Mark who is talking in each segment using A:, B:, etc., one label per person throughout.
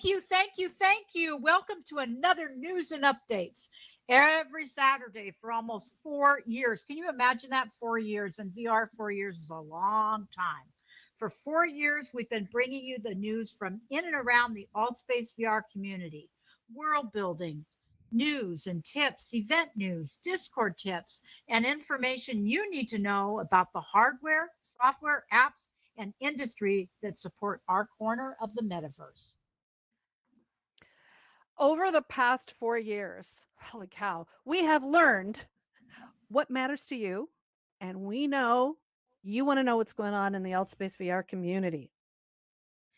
A: Thank you. Welcome to another news and updates every Saturday for almost 4 years. Can you imagine that? 4 years in VR, 4 years is a long time. For 4 years, we've been bringing you the news from in and around the AltSpace VR community, world building, news and tips, event news, Discord tips, and information you need to know about the hardware, software, apps, and industry that support our corner of the metaverse.
B: Over the past 4 years, holy cow, we have learned what matters to you, and we know you want to know what's going on in the Altspace VR community.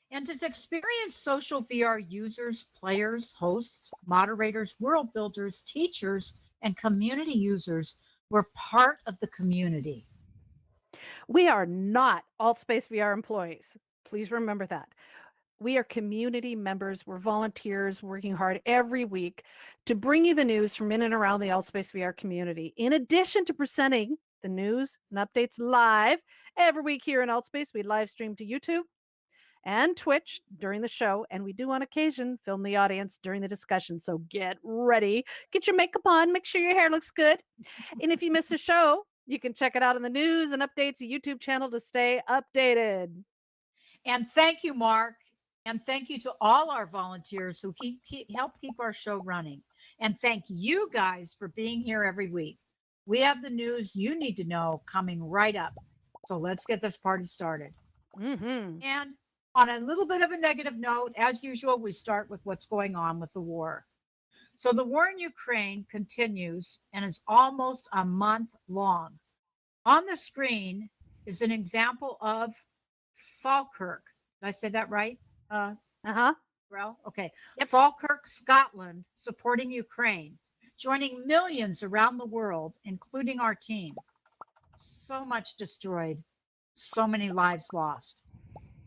A: And as experienced social VR users, players, hosts, moderators, world builders, teachers, and community users, we're part of the community.
B: We are not Altspace VR employees. Please remember that. We are community members. We're volunteers working hard every week to bring you the news from in and around the Altspace VR community. In addition to presenting the news and updates live every week here in Altspace, we live stream to YouTube and Twitch during the show, and we do on occasion film the audience during the discussion. So get ready, get your makeup on, make sure your hair looks good. And if you miss a show, you can check it out on the news and updates YouTube channel to stay updated.
A: And thank you, Mark. And thank you to all our volunteers who help keep our show running. And thank you guys for being here every week. We have the news you need to know coming right up. So let's get this party started.
B: Mm-hmm.
A: And on a little bit of a negative note, as usual, we start with what's going on with the war. So the war in Ukraine continues and is almost a month long. On the screen is an example of Falkirk. Did I say that right? Well, okay.
B: Yep.
A: Falkirk, Scotland, supporting Ukraine, joining millions around the world, including our team. So much destroyed, so many lives lost,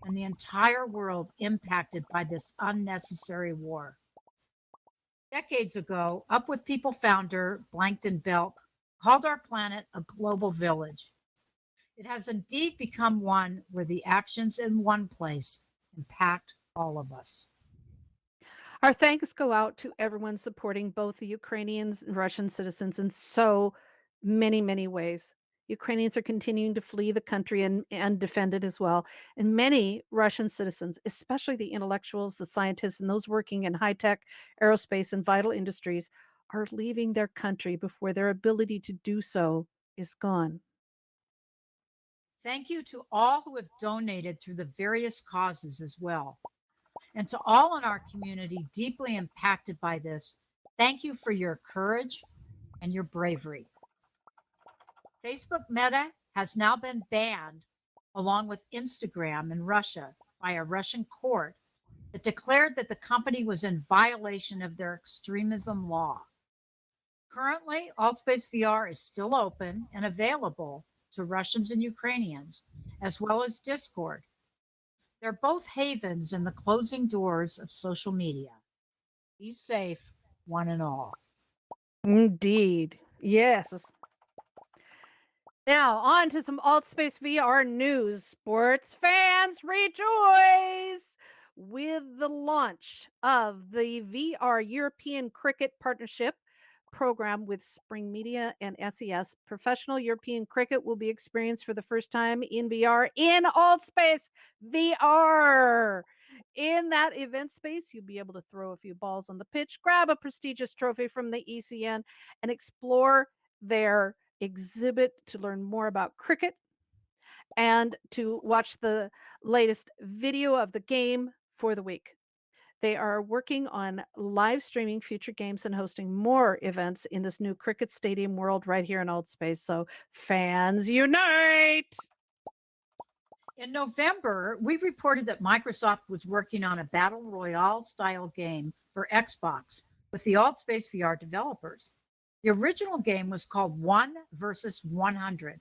A: and the entire world impacted by this unnecessary war. Decades ago, Up With People founder Blankton Belk called our planet a global village. It has indeed become one where the actions in one place impact all of us.
B: Our thanks go out to everyone supporting both the Ukrainians and Russian citizens in so many, many ways. Ukrainians are continuing to flee the country and defend it as well. And many Russian citizens, especially the intellectuals, the scientists, and those working in high tech, aerospace, and vital industries, are leaving their country before their ability to do so is gone.
A: Thank you to all who have donated through the various causes as well. And to all in our community deeply impacted by this, thank you for your courage and your bravery. Facebook Meta has now been banned, along with Instagram in Russia, by a Russian court that declared that the company was in violation of their extremism law. Currently, Altspace VR is still open and available to Russians and Ukrainians, as well as Discord. They're both havens in the closing doors of social media. Be safe, one and all.
B: Indeed. Yes. Now, on to some Altspace VR news. Sports fans rejoice! With the launch of the VR European Cricket Partnership program with Spring Media and SES, professional European cricket will be experienced for the first time in VR in Altspace VR. In that event space, you'll be able to throw a few balls on the pitch, grab a prestigious trophy from the ECN, and explore their exhibit to learn more about cricket and to watch the latest video of the game for the week. They are working on live streaming future games and hosting more events in this new cricket stadium world right here in Altspace. So fans unite!
A: In November, we reported that Microsoft was working on a battle royale style game for Xbox with the Altspace VR developers. The original game was called 1 versus 100,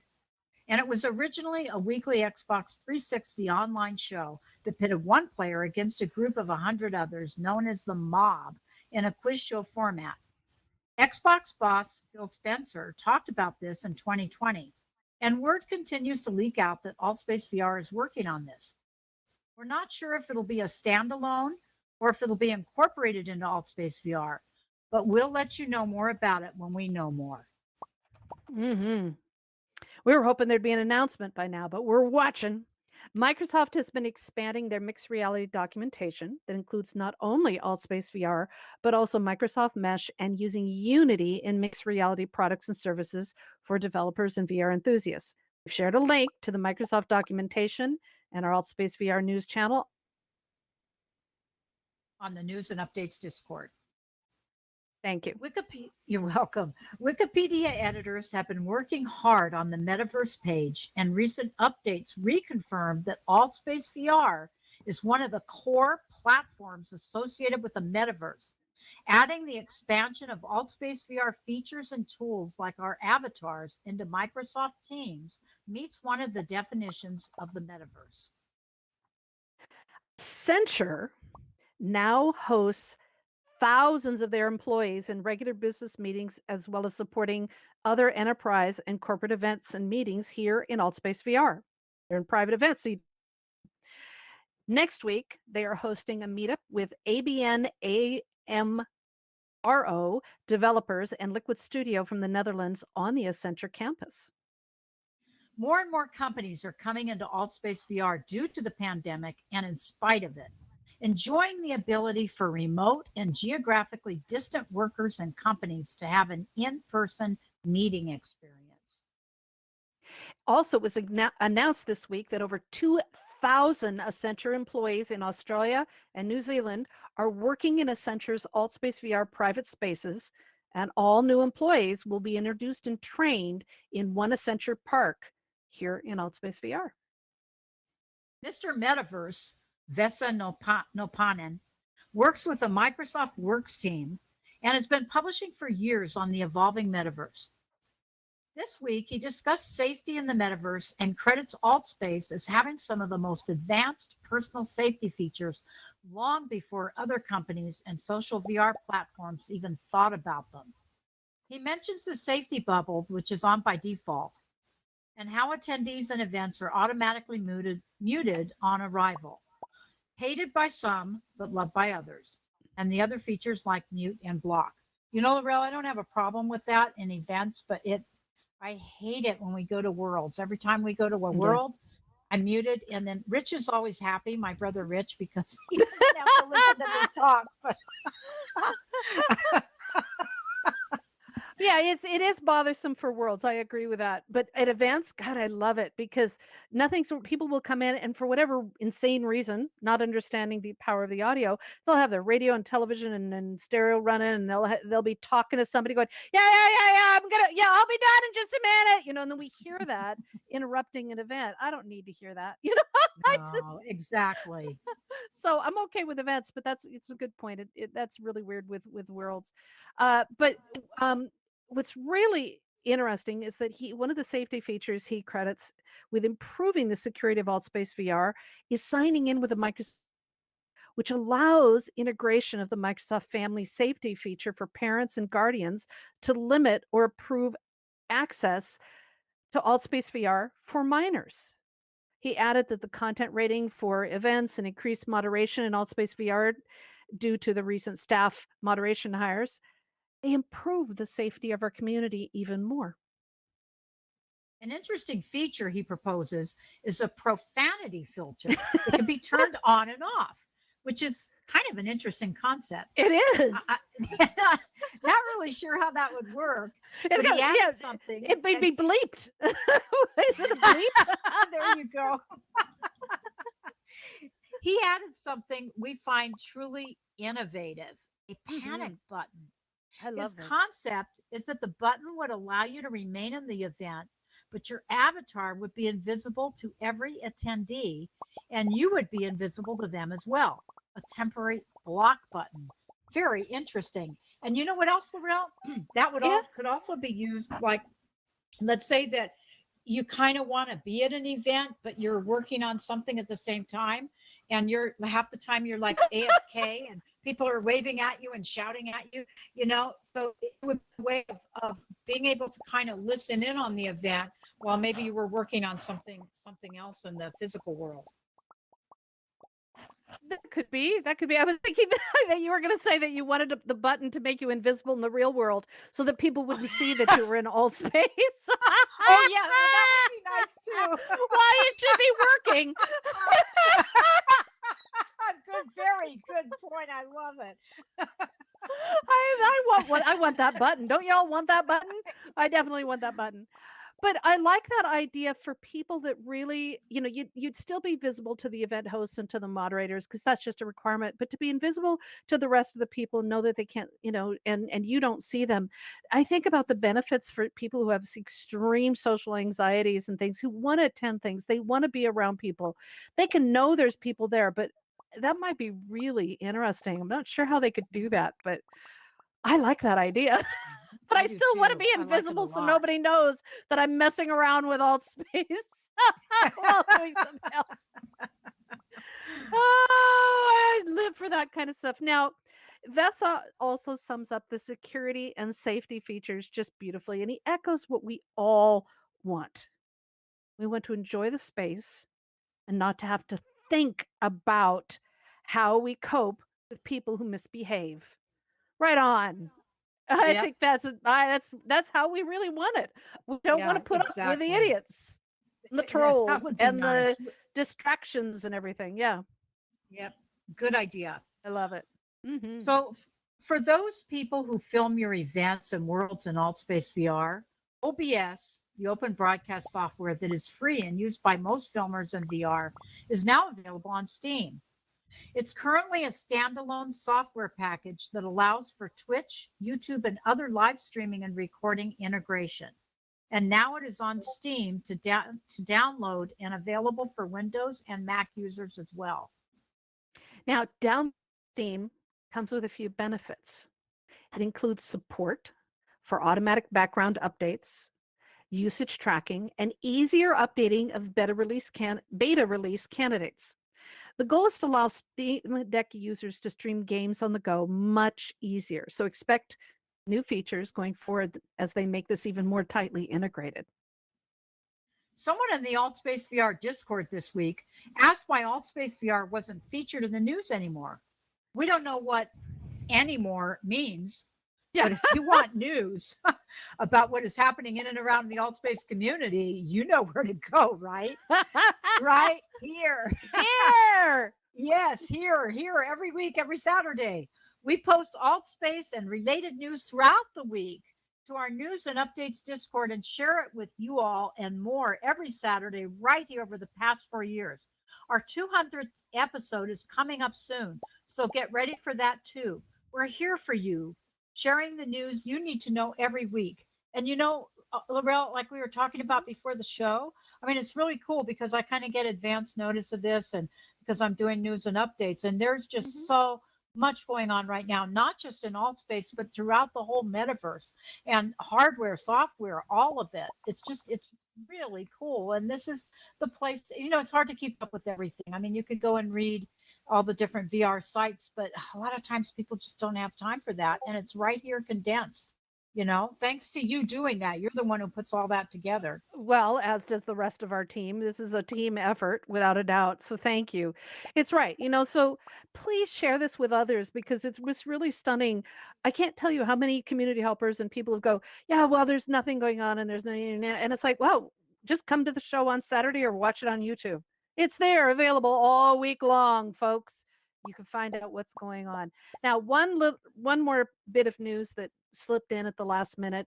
A: and it was originally a weekly Xbox 360 online show that pitted one player against a group of 100 others known as the Mob in a quiz show format. Xbox boss Phil Spencer talked about this in 2020, and word continues to leak out that Altspace VR is working on this. We're not sure if it'll be a standalone or if it'll be incorporated into AltSpace VR, but we'll let you know more about it when we know more.
B: Hmm. We were hoping there'd be an announcement by now, but we're watching. Microsoft has been expanding their mixed reality documentation that includes not only AltSpace VR, but also Microsoft Mesh and using Unity in mixed reality products and services for developers and VR enthusiasts. We've shared a link to the Microsoft documentation and our AltSpace VR news channel.
A: On the News and Updates Discord.
B: Thank you.
A: You're welcome. Wikipedia editors have been working hard on the Metaverse page, and recent updates reconfirm that AltSpace VR is one of the core platforms associated with the Metaverse. Adding the expansion of AltSpace VR features and tools like our avatars into Microsoft Teams meets one of the definitions of the Metaverse.
B: Accenture now hosts thousands of their employees in regular business meetings, as well as supporting other enterprise and corporate events and meetings here in AltSpace VR. They're in private events. Next week, they are hosting a meetup with ABN AMRO developers and Liquid Studio from the Netherlands on the Accenture campus.
A: More and more companies are coming into AltSpace VR due to the pandemic and in spite of it, enjoying the ability for remote and geographically distant workers and companies to have an in-person meeting experience.
B: Also, it was announced this week that over 2,000 Accenture employees in Australia and New Zealand are working in Accenture's AltSpace VR private spaces, and all new employees will be introduced and trained in one Accenture park here in AltSpace VR.
A: Mr. Metaverse, Vesa Nopanen, works with the Microsoft Works team and has been publishing for years on the evolving Metaverse. This week, he discussed safety in the Metaverse and credits AltSpace as having some of the most advanced personal safety features long before other companies and social VR platforms even thought about them. He mentions the safety bubble, which is on by default, and how attendees and events are automatically muted on arrival. Hated by some, but loved by others. And the other features like mute and block. You know, Laurel, I don't have a problem with that in events, but I hate it when we go to worlds. Every time we go to a world, I'm muted. And then Rich is always happy, my brother Rich, because he doesn't have to listen to me talk. But
B: Yeah, it is bothersome for worlds. I agree with that. But at events, God, I love it because people will come in and for whatever insane reason, not understanding the power of the audio, they'll have their radio and television and stereo running, and they'll be talking to somebody going, yeah, I'll be done in just a minute, and then we hear that interrupting an event. I don't need to hear that,
A: no, exactly.
B: So I'm okay with events, but it's a good point. That's really weird with worlds. But what's really interesting is that one of the safety features he credits with improving the security of AltSpace VR is signing in with a Microsoft, which allows integration of the Microsoft Family Safety feature for parents and guardians to limit or approve access to AltSpace VR for minors. He added that the content rating for events and increased moderation in AltSpace VR due to the recent staff moderation hires, they improve the safety of our community even more.
A: An interesting feature he proposes is a profanity filter that can be turned on and off, which is kind of an interesting concept.
B: It is.
A: Not really sure how that would work. But he added something.
B: It may be bleeped. Is it a bleep?
A: There you go. He added something we find truly innovative, a panic button.
B: I love
A: His
B: this.
A: concept is that the button would allow you to remain in the event, but your avatar would be invisible to every attendee, and you would be invisible to them as well. A temporary block button. Very interesting. And you know what else, Laurel? That could also be used, like, let's say that you kind of want to be at an event, but you're working on something at the same time, and you're half the time you're like AFK, and people are waving at you and shouting at you, So it would be a way of being able to kind of listen in on the event while maybe you were working on something else in the physical world.
B: That could be. That could be. I was thinking that you were going to say that you wanted the button to make you invisible in the real world so that people wouldn't see that you were in all space.
A: Oh yeah, well, that would be nice too.
B: Why it should be working.
A: Good, very good point. I love it.
B: I want one. I want that button. Don't y'all want that button? I definitely want that button. But I like that idea for people that really, you'd still be visible to the event hosts and to the moderators because that's just a requirement. But to be invisible to the rest of the people, know that they can't, and you don't see them. I think about the benefits for people who have extreme social anxieties and things who want to attend things. They want to be around people. They can know there's people there, but that might be really interesting. I'm not sure how they could do that, but I like that idea. But I
A: do
B: still want to
A: too.
B: be
A: I like it a
B: invisible so
A: lot.
B: nobody knows that I'm messing around with alt space while doing something else. Oh, I live for that kind of stuff. Now, Vesa also sums up the security and safety features just beautifully, and he echoes what we all want. We want to enjoy the space and not to have to think about how we cope with people who misbehave. Right on. I
A: Yep.
B: think that's how we really want it. We don't want
A: Yeah,
B: to put up with the
A: exactly.
B: idiots, and the
A: That
B: trolls,
A: would be
B: and
A: nice.
B: the distractions and everything. Yeah,
A: Yep. Good idea.
B: I love it. Hmm.
A: So, for those people who film your events and worlds in AltSpace VR, OBS, the open broadcast software that is free and used by most filmers in VR, is now available on Steam. It's currently a standalone software package that allows for Twitch, YouTube, and other live streaming and recording integration. And now it is on Steam to download and available for Windows and Mac users as well.
B: Now, down Steam comes with a few benefits. It includes support for automatic background updates, usage tracking, and easier updating of beta release candidates. The goal is to allow Steam Deck users to stream games on the go much easier. So expect new features going forward as they make this even more tightly integrated.
A: Someone in the AltSpace VR Discord this week asked why AltSpace VR wasn't featured in the news anymore. We don't know what anymore means, but if you want news about what is happening in and around the AltSpace community, you know where to go, right? Right here.
B: Here!
A: Yes, here, every week, every Saturday. We post AltSpace and related news throughout the week to our news and updates Discord and share it with you all and more every Saturday right here over the past 4 years. Our 200th episode is coming up soon, so get ready for that too. We're here for you, sharing the news you need to know every week. And Laurel, like we were talking about before the show, I mean, it's really cool because I kind of get advance notice of this and because I'm doing news and updates. And there's just so much going on right now, not just in AltSpace, but throughout the whole metaverse and hardware, software, all of it. It's really cool. And this is the place, it's hard to keep up with everything. I mean, you could go and read all the different VR sites, but a lot of times people just don't have time for that. And it's right here condensed. Thanks to you doing that. You're the one who puts all that together.
B: Well, as does the rest of our team. This is a team effort without a doubt. So thank you. It's right. So please share this with others because it was really stunning. I can't tell you how many community helpers and people who go, yeah, well, there's nothing going on and there's no internet. And it's like, well, just come to the show on Saturday or watch it on YouTube. It's there available all week long, folks. You can find out what's going on. Now, one more bit of news that slipped in at the last minute.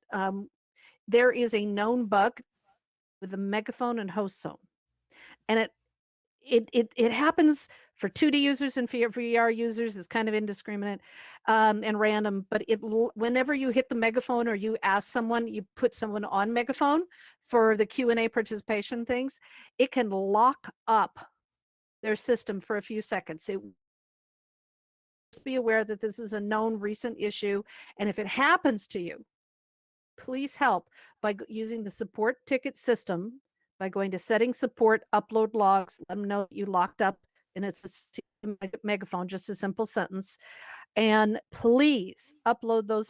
B: There is a known bug with the megaphone and host zone, and it happens for 2D users and for VR users. It's kind of indiscriminate and random. But whenever you hit the megaphone or you ask someone, you put someone on megaphone for the Q&A participation things, it can lock up their system for a few seconds. Just be aware that this is a known recent issue, and if it happens to you, please help by using the support ticket system, by going to settings, support, upload logs, let them know that you locked up, and it's a megaphone, just a simple sentence. And please upload those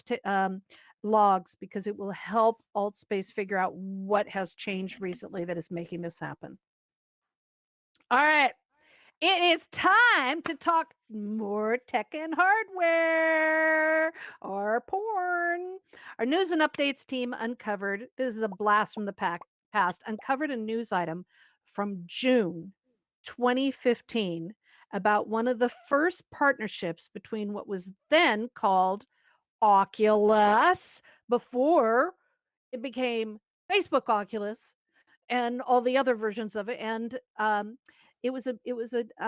B: logs because it will help AltSpace figure out what has changed recently that is making this happen. All right. It is time to talk more tech and hardware or porn. Our news and updates team uncovered, this is a blast from the past, uncovered a news item from June 2015 about one of the first partnerships between what was then called Oculus before it became Facebook Oculus and all the other versions of it. And an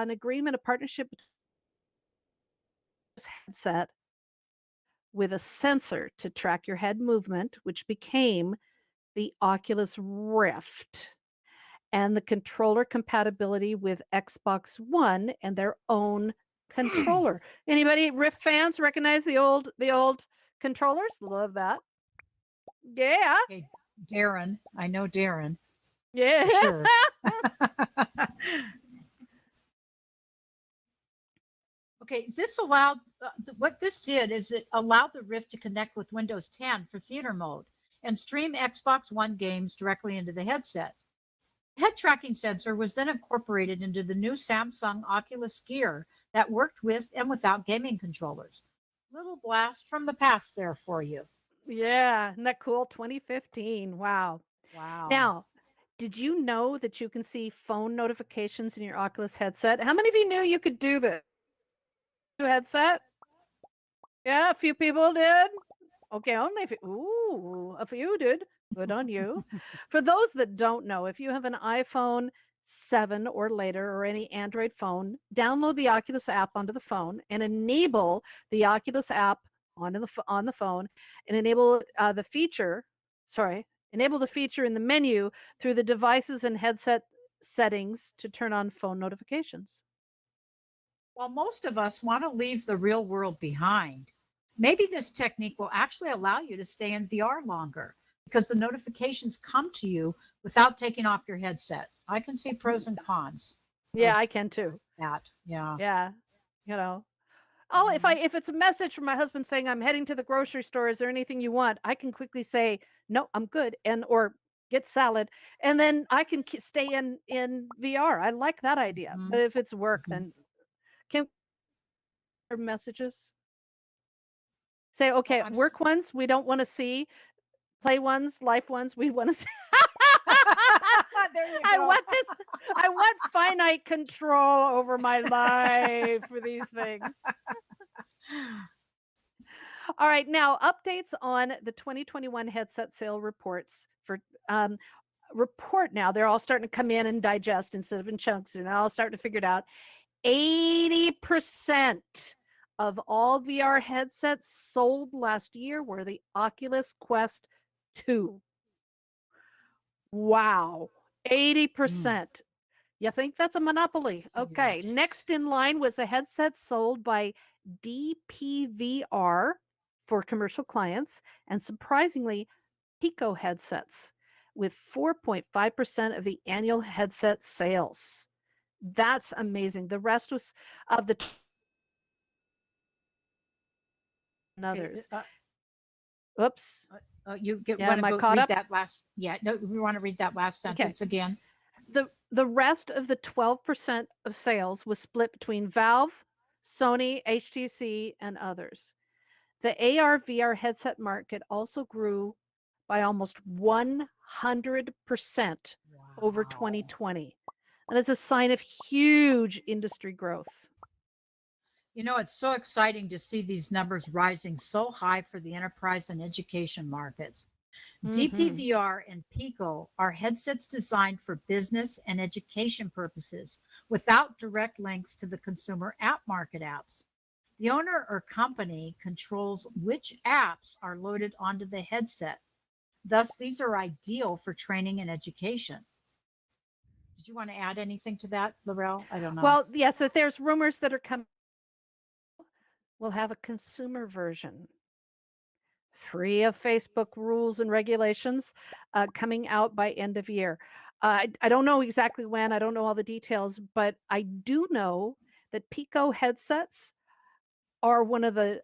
B: agreement, a partnership between this headset with a sensor to track your head movement, which became the Oculus Rift, and the controller compatibility with Xbox One and their own controller. Anybody Rift fans recognize the old controllers? Love that. Yeah.
A: Okay, Darren, I know Darren
B: Yeah.
A: for sure. Okay, this allowed, what this did is it allowed the Rift to connect with Windows 10 for theater mode and stream Xbox One games directly into the headset. Head tracking sensor was then incorporated into the new Samsung Oculus Gear that worked with and without gaming controllers. Little blast from the past there for you.
B: Yeah. Isn't that cool? 2015. Wow.
A: Wow.
B: Now, did you know that you can see phone notifications in your Oculus headset? How many of you knew you could do this? Headset? Yeah, a few people did. Okay, only a few. Ooh, a few did. Good on you. For those that don't know, if you have an iPhone 7 or later or any Android phone, download the Oculus app onto the phone and enable the Oculus app on the phone and enable the feature. Sorry, enable the feature in the menu through the devices and headset settings to turn on phone notifications.
A: While most of us want to leave the real world behind, maybe this technique will actually allow you to stay in VR longer because the notifications come to you without taking off your headset. I can see pros and cons
B: Yeah,
A: of
B: I can too.
A: that. Yeah.
B: Yeah, you know. Oh,
A: Mhm.
B: if it's a message from my husband saying I'm heading to the grocery store, is there anything you want? I can quickly say no, I'm good, and or get salad, and then I can stay in VR. I like that idea. But
A: Mhm.
B: if it's work,
A: Mhm.
B: then can messages say
A: Oh,
B: okay, work ones we don't want to see, play ones, life ones we want to see.
A: there you
B: I
A: go.
B: want this. I want finite control over my life for these things. All right, now updates on the 2021 headset sale reports for um, report now. They're all starting to come in and digest instead of in chunks. They're now all starting to figure it out. 80% of all VR headsets sold last year were the Oculus Quest 2. Wow,
A: Mm,
B: 80%. You think that's a monopoly? Okay.
A: yes.
B: Next in line was a headset sold by DPVR for commercial clients, and surprisingly, Pico headsets with 4.5% of the annual headset sales. That's amazing. The rest was of the and
A: Okay.
B: others. Oops.
A: You
B: Yeah,
A: want to
B: am I
A: go
B: caught
A: read
B: up?
A: that last? Yeah. No, we want to read that last
B: Okay.
A: sentence again.
B: The rest of the 12% of sales was split between Valve, Sony, HTC, and others. The AR VR headset market also grew by almost 100% over
A: Wow.
B: 2020. And it's a sign of huge industry growth.
A: You know, it's so exciting to see these numbers rising so high for the enterprise and education markets.
B: Hmm.
A: DPVR and Pico are headsets designed for business and education purposes without direct links to the consumer app market apps. The owner or company controls which apps are loaded onto the headset. Thus, these are ideal for training and education. Did you want to add anything to that, Laurel? I don't know.
B: Well, yes, that there's rumors that are coming. We'll have a consumer version, free of Facebook rules and regulations, coming out by end of year. I don't know exactly when. I don't know all the details, but I do know that Pico headsets are one of the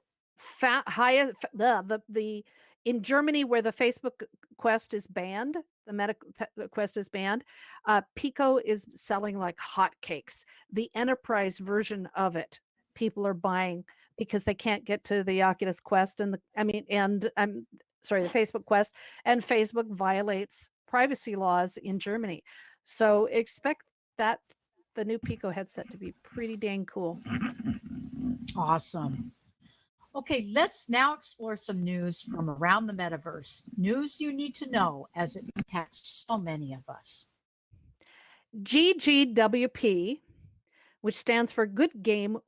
B: highest the In Germany, where the Facebook Quest is banned, the Quest is banned, Pico is selling like hotcakes. The enterprise version of it, people are buying because they can't get to the Oculus Quest and I'm sorry, the Facebook Quest, and Facebook violates privacy laws in Germany. So expect that the new Pico headset to be pretty dang cool.
A: Awesome. Okay, let's now explore some news from around the metaverse. News you need to know as it impacts so many of us.
B: GGWP, which stands for Good Game,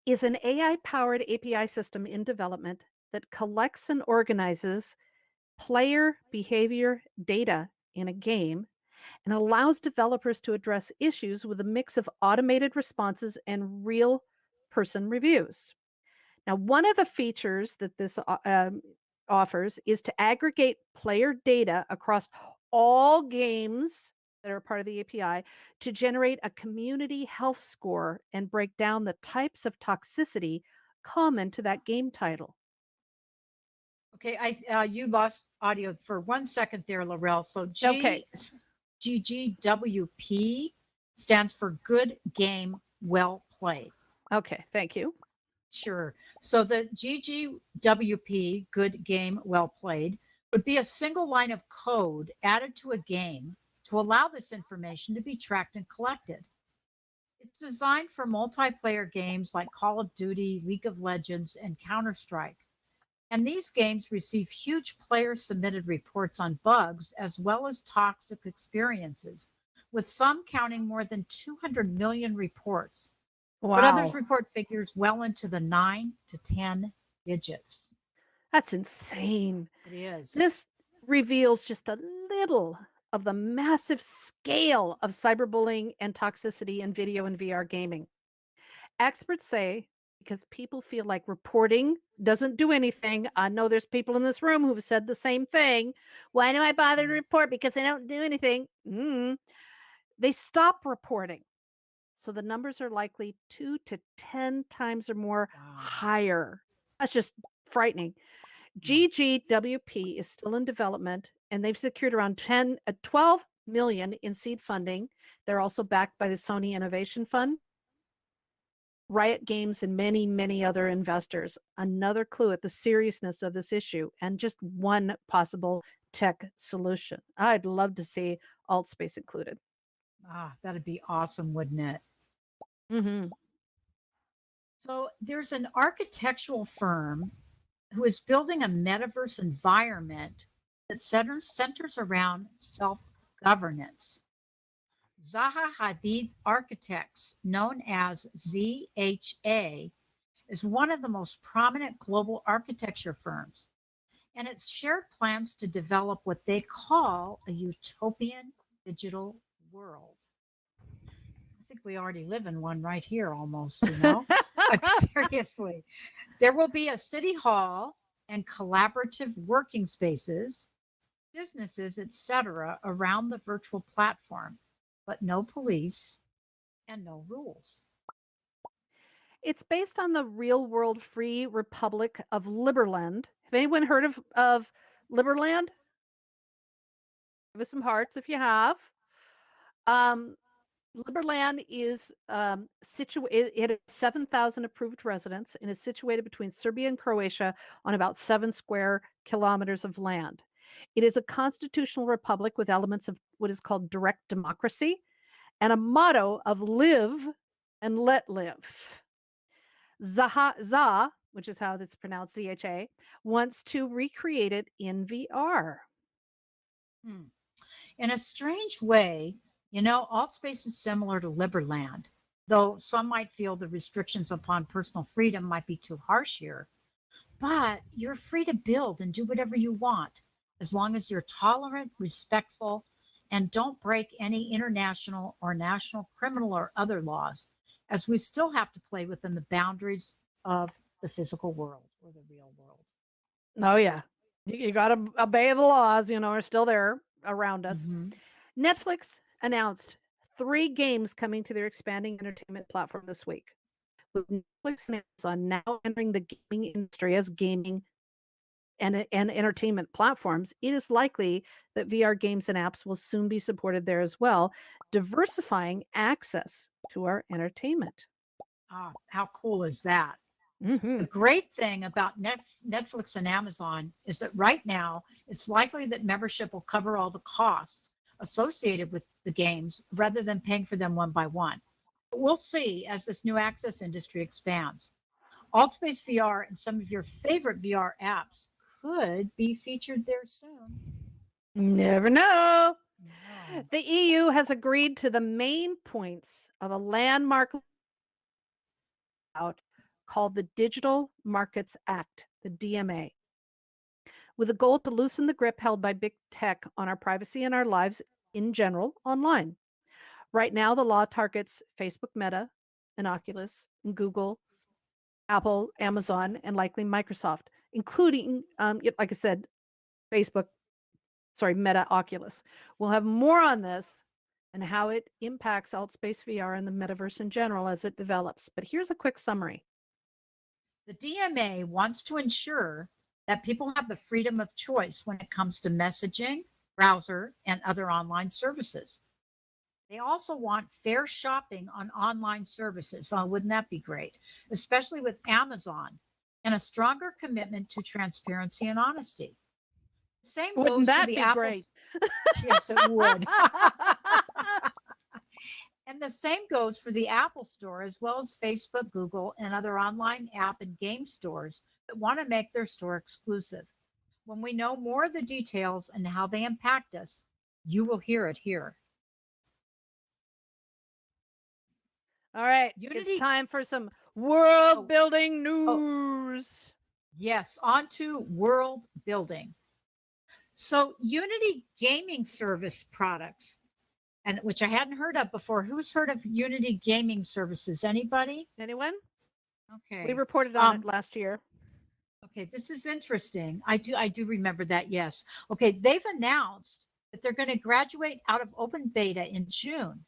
B: is an AI powered API system in development that collects and organizes player behavior data in a game and allows developers to address issues with a mix of automated responses and real person reviews. Now, one of the features that this offers is to aggregate player data across all games that are part of the API to generate a community health score and break down the types of toxicity common to that game title.
A: Okay, you lost audio for 1 second there, Laurel. So
B: Okay.
A: GGWP stands for Good Game Well Played.
B: Okay, thank you.
A: Sure. So the GGWP, Good Game Well Played, would be a single line of code added to a game to allow this information to be tracked and collected. It's designed for multiplayer games like Call of Duty, League of Legends, and Counter-Strike. And these games receive huge player submitted reports on bugs as well as toxic experiences, with some counting more than 200 million reports. But others
B: Wow,
A: report figures well into the 9 to 10 digits.
B: that's insane.
A: It is.
B: This reveals just a little of the massive scale of cyberbullying and toxicity in video and VR gaming. Experts say because people feel like reporting doesn't do anything. I know there's people in this room who've said the same thing. Why do I bother to report? Because they don't do anything. They stop reporting. So the numbers are likely 2 to 10 times or more
A: Wow.
B: higher. That's just frightening. GGWP is still in development and they've secured around 12 million in seed funding. They're also backed by the Sony Innovation Fund, Riot Games, and many, many other investors. Another clue at the seriousness of this issue and just one possible tech solution. I'd love to see AltSpace included.
A: That'd be awesome, wouldn't it?
B: Mm-hmm.
A: So there's an architectural firm who is building a metaverse environment that centers around self-governance. Zaha Hadid Architects, known as ZHA, is one of the most prominent global architecture firms, and it's shared plans to develop what they call a utopian digital world. I think we already live in one right here almost, Like, seriously. There will be a city hall and collaborative working spaces, businesses, etc., around the virtual platform, but no police and no rules.
B: It's based on the real world Free Republic of Liberland. Have anyone heard of Liberland? Give us some hearts if you have. Liberland is situated, it has 7,000 approved residents and is situated between Serbia and Croatia on about 7 square kilometers of land. It is a constitutional republic with elements of what is called direct democracy and a motto of live and let live. Zaha, which is how it's pronounced, ZHA, wants to recreate it in VR.
A: In a strange way, AltSpace is similar to Liberland, though some might feel the restrictions upon personal freedom might be too harsh here. But you're free to build and do whatever you want, as long as you're tolerant, respectful, and don't break any international or national criminal or other laws, as we still have to play within the boundaries of the physical world or the real world.
B: Oh, yeah. You got to obey the laws, are still there around us.
A: Mhm.
B: Netflix announced 3 games coming to their expanding entertainment platform this week. With Netflix and Amazon now entering the gaming industry as gaming and entertainment platforms, it is likely that VR games and apps will soon be supported there as well, diversifying access to our entertainment.
A: Ah, how cool is that? The
B: Hmm.
A: great thing about Netflix and Amazon is that right now it's likely that membership will cover all the costs associated with the games rather than paying for them one by one. But we'll see as this new access industry expands. AltSpace VR and some of your favorite VR apps could be featured there soon.
B: Never know.
A: No.
B: The EU has agreed to the main points of a landmark out called the Digital Markets Act, the DMA, with a goal to loosen the grip held by big tech on our privacy and our lives in general online. Right now, the law targets Facebook Meta and Oculus and Google, Apple, Amazon, and likely Microsoft, including, like I said, Facebook, sorry, Meta Oculus. We'll have more on this and how it impacts Altspace VR and the metaverse in general as it develops. But here's a quick summary.
A: The DMA wants to ensure that people have the freedom of choice when it comes to messaging, browser, and other online services. They also want fair shopping on online services. Oh, wouldn't that be great? Especially with Amazon, and a stronger commitment to transparency and honesty. The same
B: Wouldn't
A: goes for
B: that
A: the
B: be great?
A: Apple's. Yes, it would. And the same goes for the Apple Store, as well as Facebook, Google, and other online app and game stores that want to make their store exclusive. When we know more of the details and how they impact us, you will hear it here.
B: All right, it's
A: Unity.
B: time for some world
A: Oh,
B: building
A: oh,
B: news.
A: yes, on to world building. So, Unity gaming service products, and which I hadn't heard of before. Who's heard of Unity gaming services? Anybody?
B: Anyone? We
A: Okay.
B: reported on it
A: Um,
B: last year.
A: okay, this is interesting. I do remember that, yes. Okay, they've announced that they're going to graduate out of open beta in June.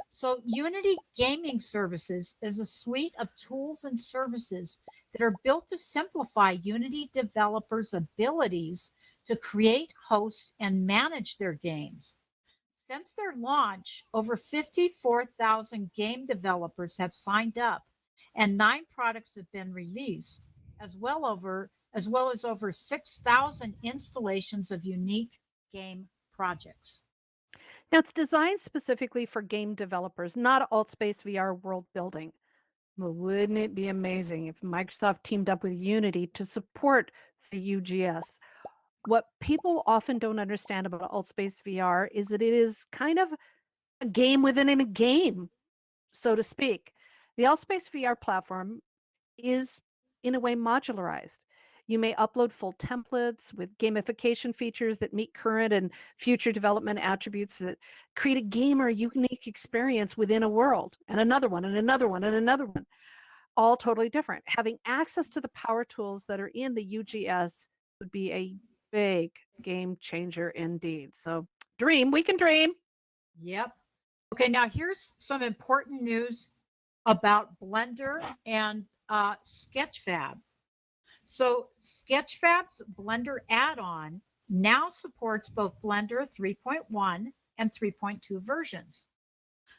A: So, Unity Gaming Services is a suite of tools and services that are built to simplify Unity developers' abilities to create, host, and manage their games. Since their launch, over 54,000 game developers have signed up, and 9 products have been released, as well as over 6,000 installations of unique game projects.
B: Now, it's designed specifically for game developers, not Altspace VR world building. Well, wouldn't it be amazing if Microsoft teamed up with Unity to support the UGS? What people often don't understand about Altspace VR is that it is kind of a game within a game, so to speak. The Altspace VR platform is, in a way, modularized. You may upload full templates with gamification features that meet current and future development attributes that create a game or unique experience within a world, and another one, and another one, and another one, all totally different. Having access to the power tools that are in the UGS would be a big game changer indeed. So, dream, we can dream.
A: Yep. Okay, now here's some important news about Blender and Sketchfab. So, Sketchfab's Blender add on now supports both Blender 3.1 and 3.2 versions.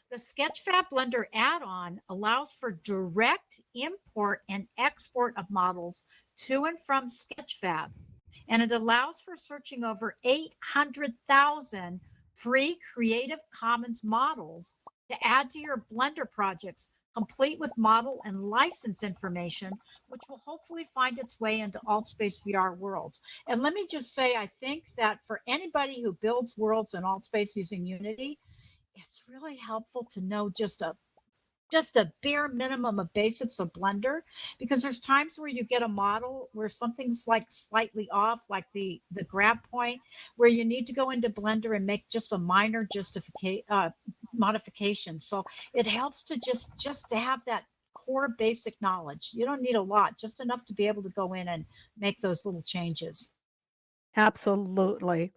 A: The Sketchfab Blender add on allows for direct import and export of models to and from Sketchfab, and it allows for searching over 800,000 free Creative Commons models to add to your Blender projects, complete with model and license information, which will hopefully find its way into Altspace VR worlds. And let me just say, I think that for anybody who builds worlds in Altspace using Unity, it's really helpful to know just a bare minimum of basics of Blender, because there's times where you get a model where something's like slightly off, like the grab point, where you need to go into Blender and make just a minor justification modification. So it helps to just to have that core basic knowledge. You don't need a lot, just enough to be able to go in and make those little changes.
B: Absolutely.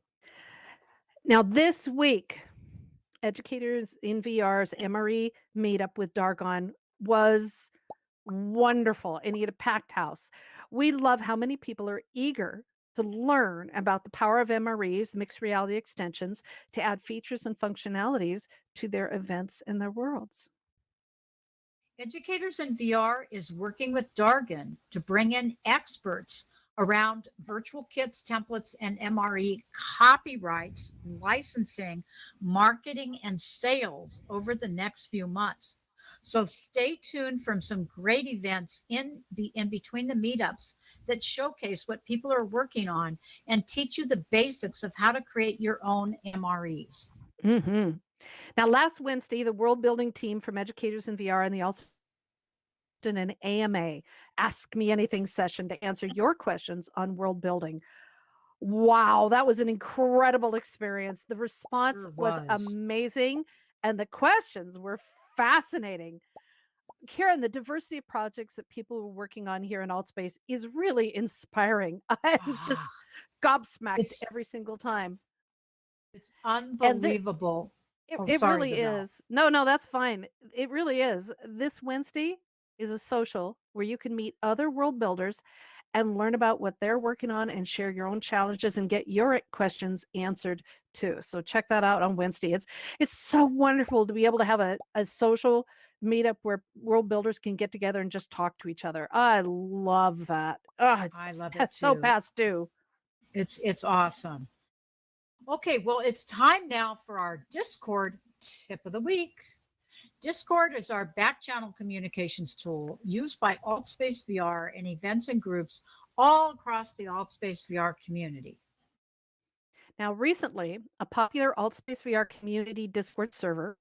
B: Now, this week, Educators in VR's MRE meetup with Dargon was wonderful, and you get a packed house. We love how many people are eager to learn about the power of MREs, mixed reality extensions, to add features and functionalities to their events and their worlds.
A: Educators in VR is working with Dargan to bring in experts around virtual kits, templates, and MRE copyrights, licensing, marketing, and sales over the next few months. So stay tuned from some great events in between the meetups that showcase what people are working on and teach you the basics of how to create your own MREs.
B: hmm Now, last Wednesday, the world building team from Educators in VR and the Austin and AMA Ask Me Anything session to answer your questions on world building. Wow, that was an incredible experience. The response
A: Sure
B: was
A: was.
B: amazing, and the questions were fascinating. Karen, the diversity of projects that people were working on here in AltSpace is really inspiring. I'm just gobsmacked
A: It's
B: every single time.
A: it's
B: And
A: unbelievable. Oh,
B: it
A: sorry,
B: really
A: Lavelle.
B: is. No, no, that's fine. It really is. This Wednesday is a social where you can meet other world builders and learn about what they're working on and share your own challenges and get your questions answered too. So check that out on Wednesday. It's so wonderful to be able to have a social meetup where world builders can get together and just talk to each other. I love that. Oh,
A: I love it
B: that's so
A: too.
B: past due.
A: It's awesome. Okay, well, it's time now for our Discord tip of the week. Discord is our back channel communications tool used by AltSpace VR in events and groups all across the AltSpace VR community.
B: Now, recently, a popular AltSpace VR community Discord server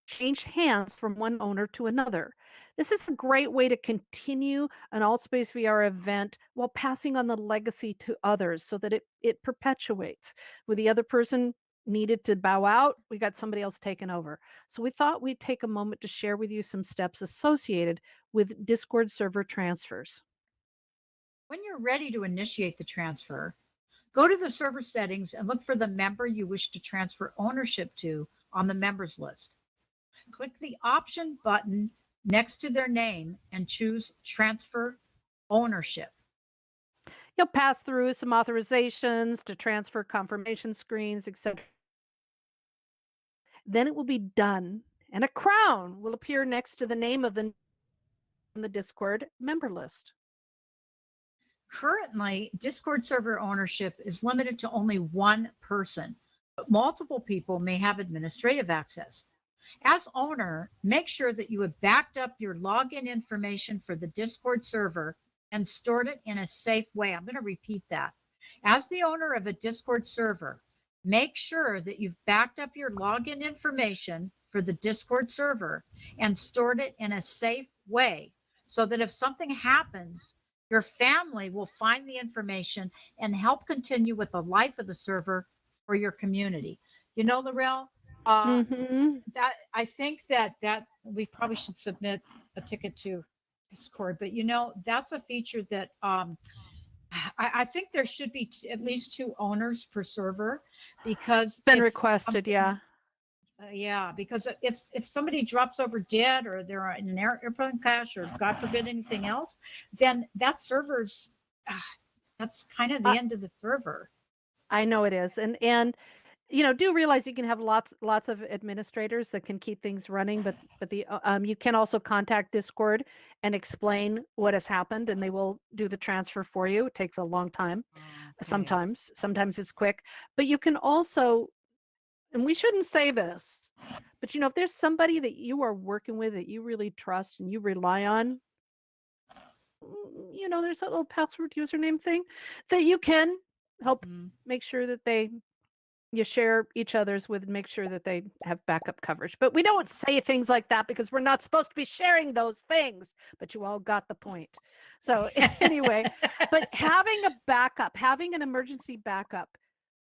B: changed hands from one owner to another. This is a great way to continue an AltSpace VR event while passing on the legacy to others so that it perpetuates. When the other person needed to bow out, we got somebody else taken over. So we thought we'd take a moment to share with you some steps associated with Discord server transfers.
A: When you're ready to initiate the transfer, go to the server settings and look for the member you wish to transfer ownership to on the members list. Click the option button next to their name and choose Transfer Ownership.
B: You'll pass through some authorizations to transfer confirmation screens, etc. Then it will be done, and a crown will appear next to the name of the Discord member list.
A: Currently, Discord server ownership is limited to only one person, but multiple people may have administrative access. As owner, make sure that you have backed up your login information for the Discord server and stored it in a safe way. I'm going to repeat that. As the owner of a Discord server, make sure that you've backed up your login information for the Discord server and stored it in a safe way so that if something happens, your family will find the information and help continue with the life of the server for your community. You know, Laurel, uh,
B: hmm
A: that I think that we probably should submit a ticket to Discord, but you know, that's a feature that I think there should be at least two owners per server because
B: Been
A: if
B: requested,
A: something,
B: yeah.
A: yeah, because if somebody drops over dead or they're in an airplane crash or God forbid anything else, then that server's ah, that's kind of
B: I,
A: the end of the server.
B: I know it is, and do realize you can have lots of administrators that can keep things running, but the you can also contact Discord and explain what has happened, and they will do the transfer for you. It takes a long time.
A: Okay.
B: Sometimes it's quick, but you can also, and we shouldn't say this, but if there's somebody that you are working with that you really trust and you rely on, there's that little password username thing that you can help
A: Mm.
B: make sure that you share each other's with, make sure that they have backup coverage. But we don't say things like that because we're not supposed to be sharing those things. But you all got the point. So anyway, but having a backup, having an emergency backup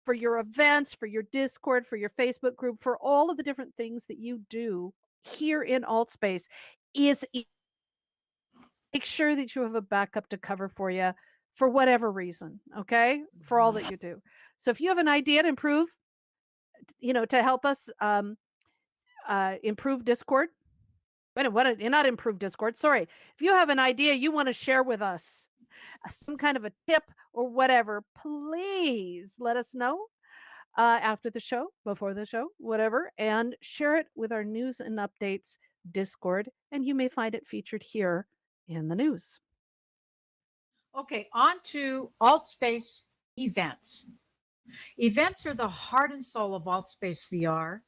B: for your events, for your Discord, for your Facebook group, for all of the different things that you do here in AltSpace is make sure that you have a backup to cover for you for whatever reason, okay? For all that you do. So if you have an idea to improve, to help us improve Discord, not improved Discord. Sorry. If you have an idea you want to share with us, some kind of a tip or whatever, please let us know after the show, before the show, whatever, and share it with our news and updates Discord, and you may find it featured here in the news.
A: Okay, on to AltSpace events. Events are the heart and soul of AltSpace VR,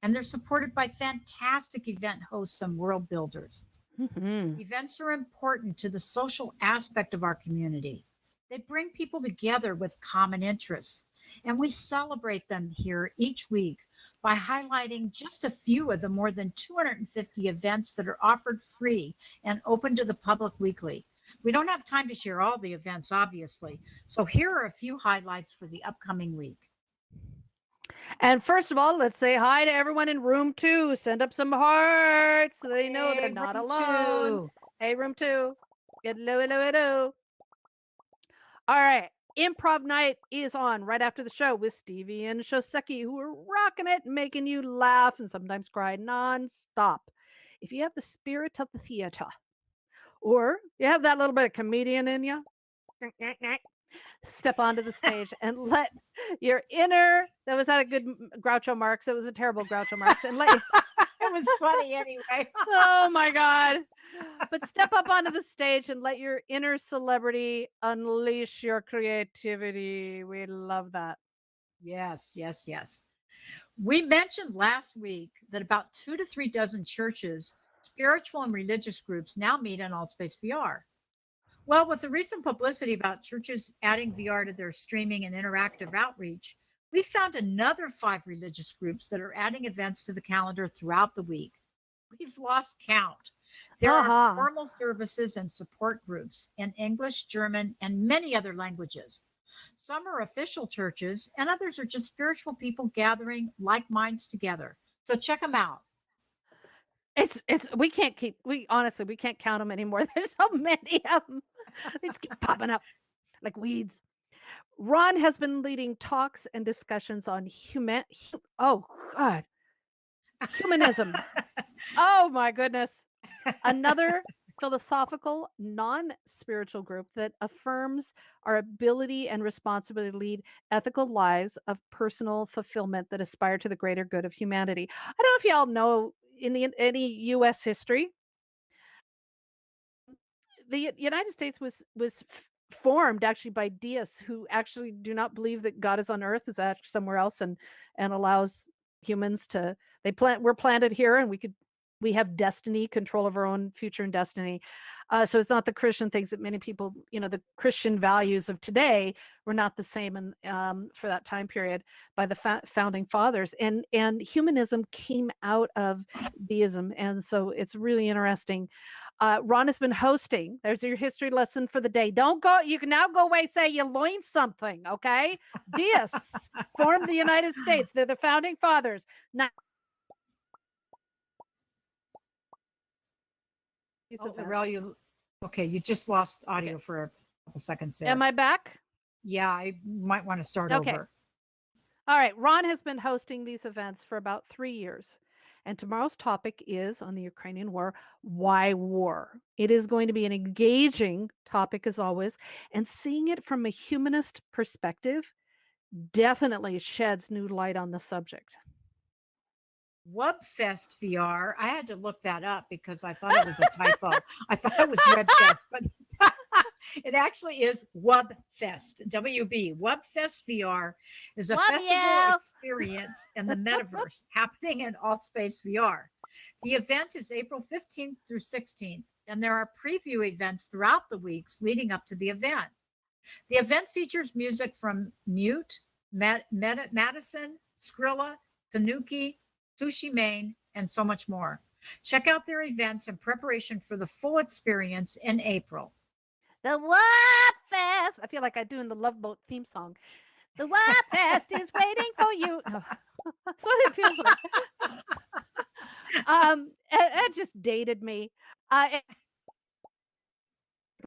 A: and they're supported by fantastic event hosts and world builders.
B: Mhm.
A: Events are important to the social aspect of our community. They bring people together with common interests, and we celebrate them here each week by highlighting just a few of the more than 250 events that are offered free and open to the public weekly. We don't have time to share all the events, obviously, so here are a few highlights for the upcoming week.
B: And first of all, let's say hi to everyone in room 2. Send up some hearts so they know they're
A: Hey,
B: not
A: room
B: alone.
A: 2.
B: Hey, room 2. Hello, hello, hello. All right. Improv night is on right after the show with Stevie and Shoseki, who are rocking it, making you laugh and sometimes cry nonstop. If you have the spirit of the theater, or you have that little bit of comedian in you, step onto the stage and let your inner, that was not a good Groucho Marx, it was a terrible Groucho Marx, and let
A: It was funny anyway.
B: oh my God. But step up onto the stage and let your inner celebrity unleash your creativity. We love that.
A: Yes, yes, yes. We mentioned last week that about 2 to 3 dozen churches, spiritual and religious groups now meet in AltSpace VR. Well, with the recent publicity about churches adding VR to their streaming and interactive outreach, we found another 5 religious groups that are adding events to the calendar throughout the week. We've lost count. There are formal services and support groups in English, German, and many other languages. Some are official churches, and others are just spiritual people gathering like minds together. So check them out.
B: It's we can't keep we honestly we can't count them anymore. There's so many of them. They just keep popping up like weeds. Ron has been leading talks and discussions on oh God, humanism. Oh my goodness. Another philosophical, non spiritual group that affirms our ability and responsibility to lead ethical lives of personal fulfillment that aspire to the greater good of humanity. I don't know if y'all know any U.S. history. The United States was formed actually by deists who actually do not believe that God is on earth, is actually somewhere else, and allows humans to we're planted here and we have destiny, control of our own future and destiny. So it's not the Christian things that many people, the Christian values of today were not the same for that time period by the founding fathers. And humanism came out of deism, and so it's really interesting. Ron has been hosting. There's your history lesson for the day. Don't go. You can now go away say you learned something. Okay, deists formed the United States. They're the founding fathers. Now,
A: Okay, you just lost audio for a couple seconds there.
B: Am I back?
A: Yeah, I might want to start
B: Okay.
A: over.
B: All right. Ron has been hosting these events for about 3 years. And tomorrow's topic is on the Ukrainian war. Why war? It is going to be an engaging topic as always. And seeing it from a humanist perspective definitely sheds new light on the subject.
A: Wubfest VR. I had to look that up because I thought it was a typo. I thought it was Redfest, but it actually is Wubfest. WB. Wubfest VR is a festival experience in the metaverse happening in AltSpace VR. The event is April 15th through 16th, and there are preview events throughout the weeks leading up to the event. The event features music from Mute, Madison, Skrilla, Tanuki, Sushi Main, and so much more. Check out their events in preparation for the full experience in April.
B: The Wubfest. I feel like I'm doing the Love Boat theme song. The Wubfest is waiting for you. Oh, that's what it feels like. It just dated me.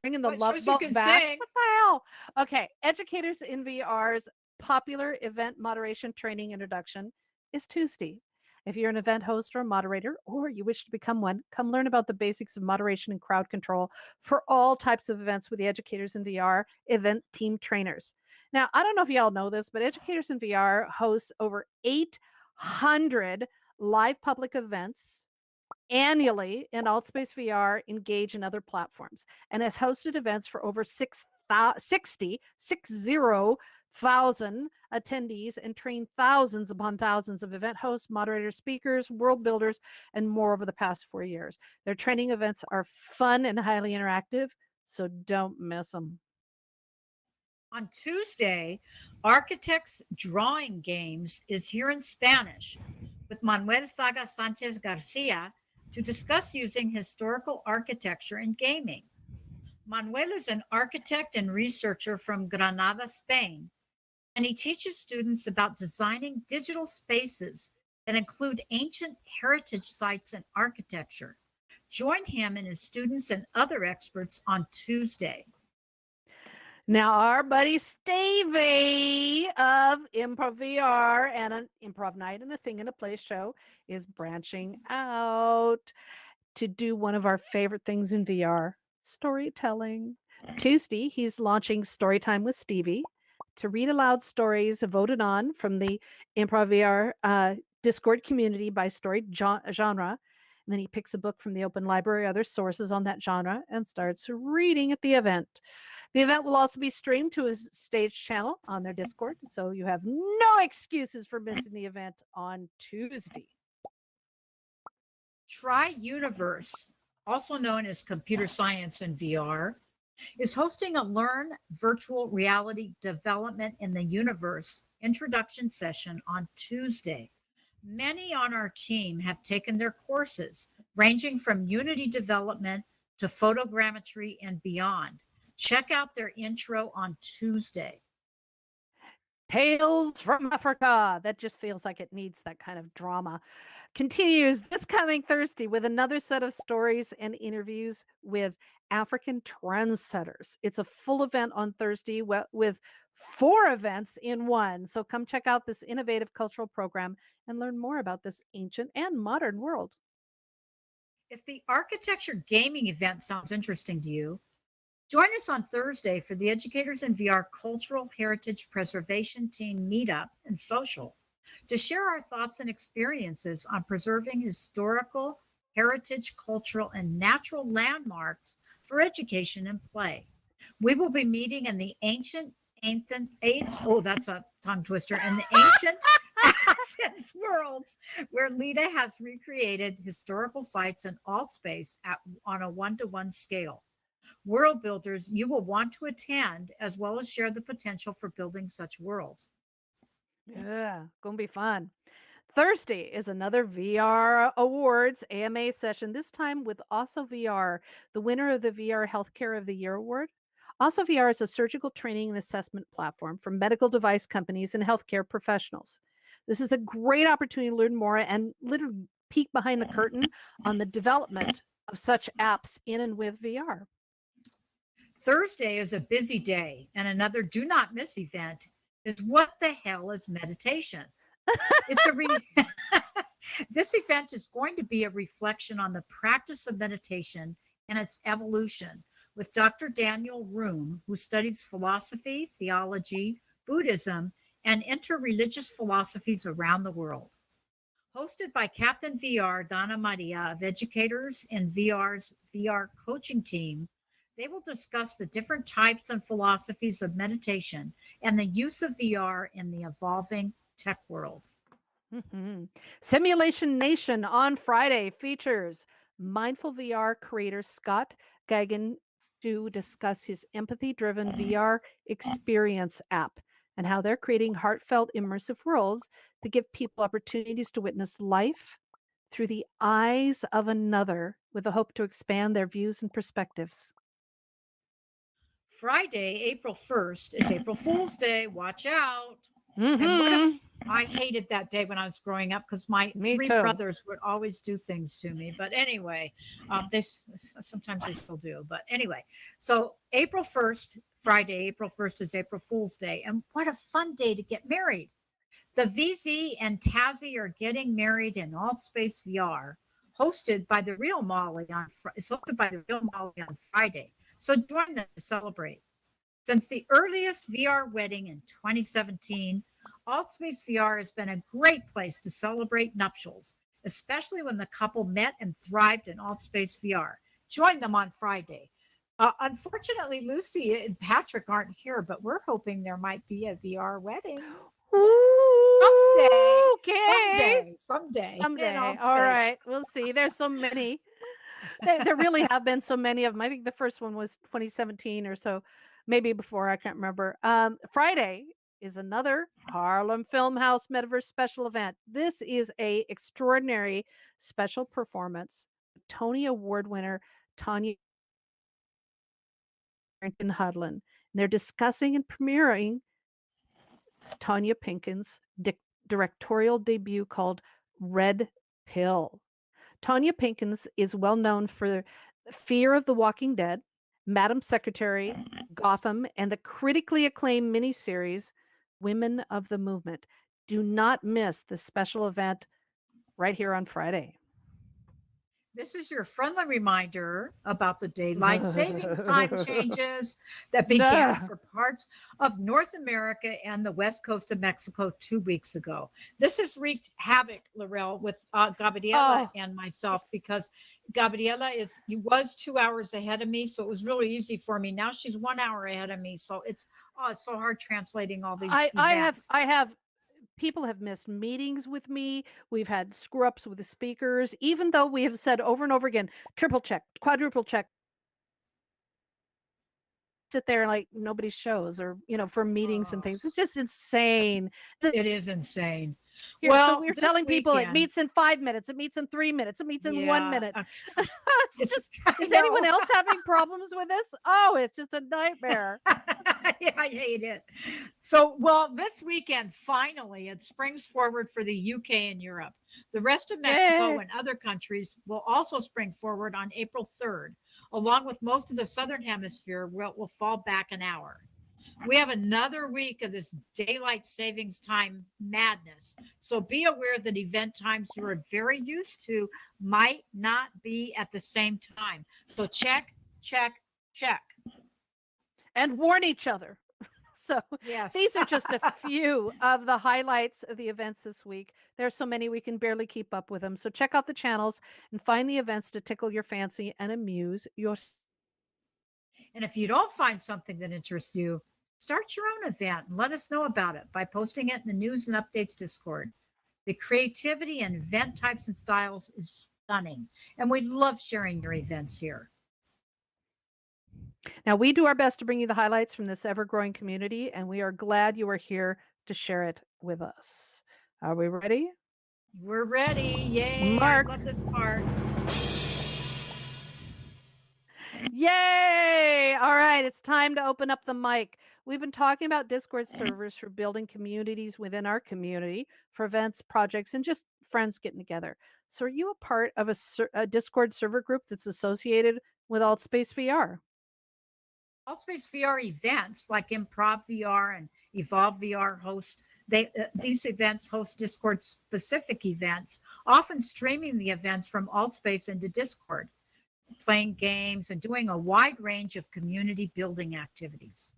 B: Bringing the Love Boat back.
A: Sing.
B: What the hell? Okay. Educators in VR's popular event moderation training introduction is Tuesday. If you're an event host or a moderator, or you wish to become one, come learn about the basics of moderation and crowd control for all types of events with the Educators in VR event team trainers. Now, I don't know if y'all know this, but Educators in VR hosts over 800 live public events annually in Altspace VR, Engage, and other platforms, and has hosted events for over 60,000 attendees and trained thousands upon thousands of event hosts, moderators, speakers, world builders, and more over the past 4 years. Their training events are fun and highly interactive, so don't miss them.
A: On Tuesday, Architects Drawing Games is here in Spanish with Manuel Saga Sanchez Garcia to discuss using historical architecture in gaming. Manuel is an architect and researcher from Granada, Spain, and he teaches students about designing digital spaces that include ancient heritage sites and architecture. Join him and his students and other experts on Tuesday.
B: Now, our buddy Stevie of Improv VR and an Improv Night and a Thing and a Place show is branching out to do one of our favorite things in VR, storytelling. Tuesday, he's launching Storytime with Stevie to read aloud stories voted on from the Improv VR Discord community by story genre. And then he picks a book from the open library, other sources on that genre, and starts reading at the event. The event will also be streamed to his stage channel on their Discord, so you have no excuses for missing the event on Tuesday.
A: Tri-Universe, also known as Computer Science in VR, is hosting a Learn Virtual Reality Development in the Universe introduction session on Tuesday. Many on our team have taken their courses, ranging from Unity development to photogrammetry and beyond. Check out their intro on Tuesday.
B: Tales from Africa. That just feels like it needs that kind of drama. Continues this coming Thursday with another set of stories and interviews with African trendsetters. It's a full event on Thursday with 4 events in one. So come check out this innovative cultural program and learn more about this ancient and modern world.
A: If the architecture gaming event sounds interesting to you, join us on Thursday for the Educators in VR Cultural Heritage Preservation Team Meetup and Social to share our thoughts and experiences on preserving historical, heritage, cultural, and natural landmarks for education and play. We will be meeting in the that's a tongue twister, in the ancient Athens worlds, where Lita has recreated historical sites in Altspace on a 1-to-1 scale. World builders, you will want to attend as well as share the potential for building such worlds.
B: Yeah, gonna be fun. Thursday is another VR Awards AMA session, this time with Also VR, the winner of the VR Healthcare of the Year Award. Also VR is a surgical training and assessment platform for medical device companies and healthcare professionals. This is a great opportunity to learn more and literally peek behind the curtain on the development of such apps in and with VR.
A: Thursday is a busy day, and another do not miss event is What the Hell is Meditation? This event is going to be a reflection on the practice of meditation and its evolution with Dr. Daniel Room, who studies philosophy, theology, Buddhism, and interreligious philosophies around the world. Hosted by Captain VR Donna Maria of Educators in VR's VR coaching team, they will discuss the different types and philosophies of meditation and the use of VR in the evolving tech world.
B: Simulation Nation on Friday features Mindful VR creator Scott Gagin to discuss his empathy-driven VR experience app and how they're creating heartfelt, immersive worlds that give people opportunities to witness life through the eyes of another with the hope to expand their views and perspectives.
A: Friday, April 1st is April Fool's Day. Watch out. And what if I hated that day when I was growing up because my three brothers would always do things to me. But anyway, sometimes they still do. But anyway, so April 1st, Friday, April 1st is April Fool's Day. And what a fun day to get married. The VZ and Tazzy are getting married in Altspace VR, hosted by the Real Molly it's hosted by the Real Molly on Friday. So join them to celebrate. Since the earliest VR wedding in 2017, Altspace VR has been a great place to celebrate nuptials, especially when the couple met and thrived in Altspace VR. Join them on Friday. Unfortunately, Lucy and Patrick aren't here, but we're hoping there might be a VR wedding. Someday,
B: Okay.
A: someday.
B: Someday. All right. We'll see. There's so many. There really have been so many of them. I think the first one was 2017 or so, maybe before. I can't remember. Friday is another Harlem Film House Metaverse special event. This is a extraordinary special performance. Tony Award winner Tanya Barrington Hudlin. They're discussing and premiering Tanya Pinkin's directorial debut called Red Pill. Tanya Pinkins is well known for Fear of the Walking Dead, Madam Secretary, Gotham, and the critically acclaimed miniseries Women of the Movement. Do not miss this special event right here on Friday.
A: This is your friendly reminder about the daylight savings time changes that began for parts of North America and the west coast of Mexico 2 weeks ago. This has wreaked havoc, Laurel, with Gabriela and myself, because Gabriela was 2 hours ahead of me, so it was really easy for me. Now she's 1 hour ahead of me, so it's so hard translating all these events.
B: I have people have missed meetings with me. We've had screw ups with the speakers, even though we have said over and over again, triple check, quadruple check. Sit there like nobody shows, or for meetings and things. It's just insane.
A: It is insane.
B: So we're telling people it meets in 5 minutes, it meets in 3 minutes, it meets in 1 minute. Is anyone else having problems with this? Oh, it's just a nightmare.
A: Yeah, I hate it. So, this weekend, finally, it springs forward for the UK and Europe. The rest of Mexico and other countries will also spring forward on April 3rd, along with most of the Southern Hemisphere, where it will fall back an hour. We have another week of this daylight savings time madness. So be aware that event times you are very used to might not be at the same time. So check.
B: And warn each other. So
A: yes,
B: these are just a few of the highlights of the events this week. There's so many we can barely keep up with them. So check out the channels and find the events to tickle your fancy and amuse yourself.
A: And if you don't find something that interests you, start your own event and let us know about it by posting it in the News and Updates Discord. The creativity and event types and styles is stunning, and we love sharing your events here.
B: Now, we do our best to bring you the highlights from this ever-growing community, and we are glad you are here to share it with us. Are we ready?
A: We're ready. Yay.
B: Mark.
A: I love this part.
B: Yay! All right, it's time to open up the mic. We've been talking about Discord servers for building communities within our community for events, projects, and just friends getting together. So are you a part of a Discord server group that's associated with Altspace VR?
A: Altspace VR events like Improv VR and Evolve VR host these events host Discord specific events, often streaming the events from Altspace into Discord, playing games and doing a wide range of community building activities.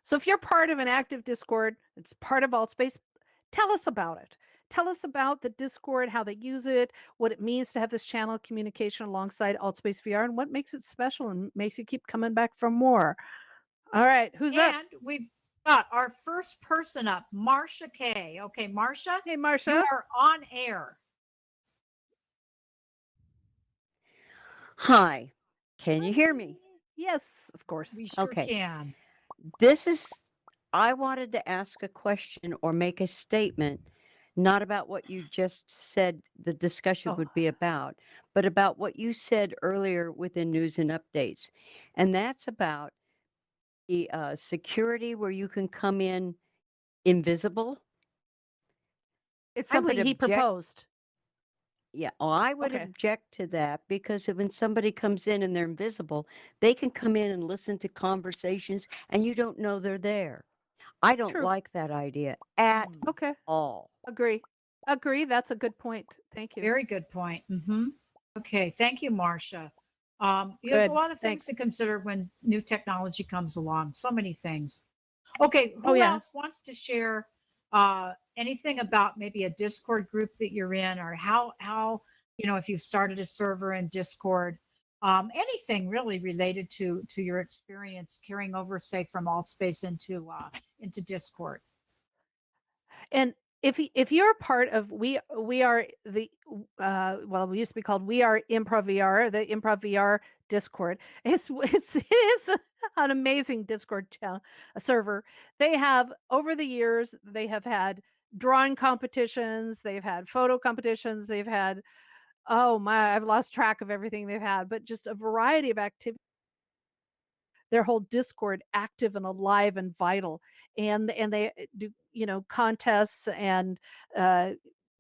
B: So if you're part of an active Discord, it's part of Altspace, tell us about it. Tell us about the Discord, how they use it, what it means to have this channel of communication alongside Altspace VR, and what makes it special and makes you keep coming back for more. All right, who's up?
A: And we've got our first person up, Marsha K. Okay, Marsha.
B: Hey, Marsha.
A: You are on air.
C: Hi, can you hear me?
B: Yes, of course.
A: We sure
C: Okay.
A: can.
C: I wanted to ask a question or make a statement, not about what you just said the discussion would be about, but about what you said earlier within News and Updates. And that's about the security where you can come in invisible.
B: It's
C: I would
B: something he
C: object-
B: proposed.
C: Yeah, I would
B: Okay.
C: object to that because when somebody comes in and they're invisible, they can come in and listen to conversations and you don't know they're there. I don't
B: True.
C: like that idea at
A: Mm,
B: Okay.
C: all.
B: Agree. Agree. That's a good point. Thank you.
A: Very good point. Okay, thank you, Marcia. There's a
B: Good.
A: lot of things
B: Thanks.
A: to consider when new technology comes along. So many things. Okay,
B: Oh,
A: who
B: yeah.
A: else wants to share anything about maybe a Discord group that you're in, or how if you've started a server in Discord, anything really related to your experience carrying over, say, from AltSpace into Discord.
B: And if you're part of we are the well, we used to be called We Are Improv VR, the Improv VR Discord. It is an amazing Discord channel, a server. They have over the years they have had drawing competitions, they've had photo competitions, they've had, oh my, I've lost track of everything they've had, but just a variety of activities, their whole Discord active and alive and vital. And they do, contests and uh,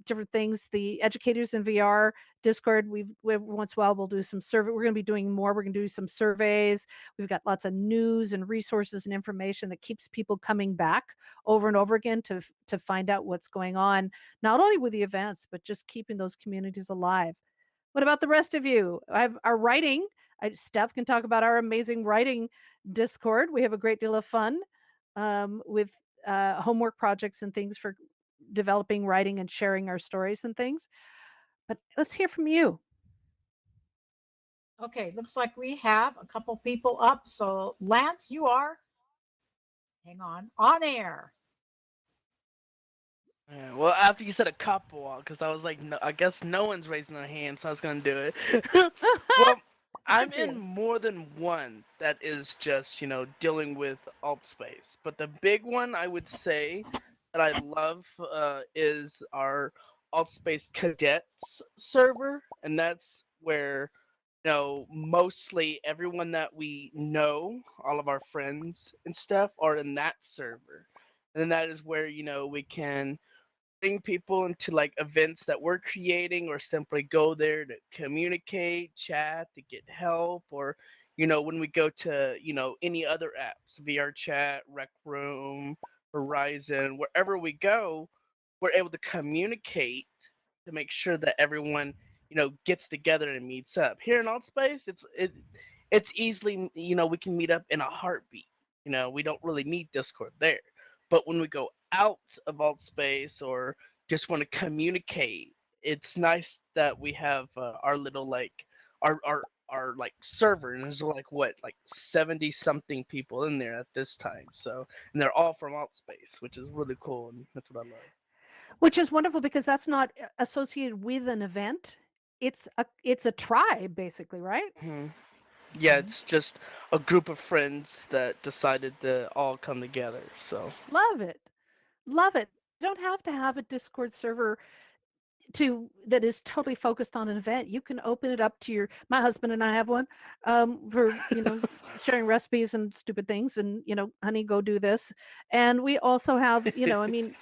B: different things. The educators in VR Discord, we every once in a while we'll do some survey. We're going to be doing more. We're going to do some surveys. We've got lots of news and resources and information that keeps people coming back over and over again to find out what's going on, not only with the events, but just keeping those communities alive. What about the rest of you? I have our writing. Steph can talk about our amazing writing Discord. We have a great deal of fun with homework projects and things for developing writing and sharing our stories and things. But let's hear from you.
A: Okay, looks like we have a couple people up. So Lance, you are, hang on air.
D: Yeah, well, after you said a couple, because I was like, no, I guess no one's raising their hand, so I was gonna do it. Well, I'm
B: Good for you.
D: in more than one that is just, dealing with alt space. But the big one I would say that I love is our alt space cadets server, and that's where, mostly everyone that we know, all of our friends and stuff, are in that server. And then that is where, we can bring people into like events that we're creating, or simply go there to communicate, chat, to get help, or when we go to any other apps, VR Chat, Rec Room, Horizon, wherever we go, we're able to communicate to make sure that everyone gets together and meets up. Here in Altspace, it's easily, we can meet up in a heartbeat. We don't really need Discord there. But when we go out of alt space, or just want to communicate, it's nice that we have our little like our like server, and there's like 70 something people in there at this time. So, and they're all from alt space, which is really cool, and that's what I love.
B: Which is wonderful because that's not associated with an event. It's a tribe basically, right?
D: Hmm. Yeah,
A: Mhm.
D: it's just a group of friends that decided to all come together. So,
B: Love it. Love it. You don't have to have a Discord server to that is totally focused on an event. You can open it up to my husband and I have one for sharing recipes and stupid things, and honey, go do this. And we also have, I mean,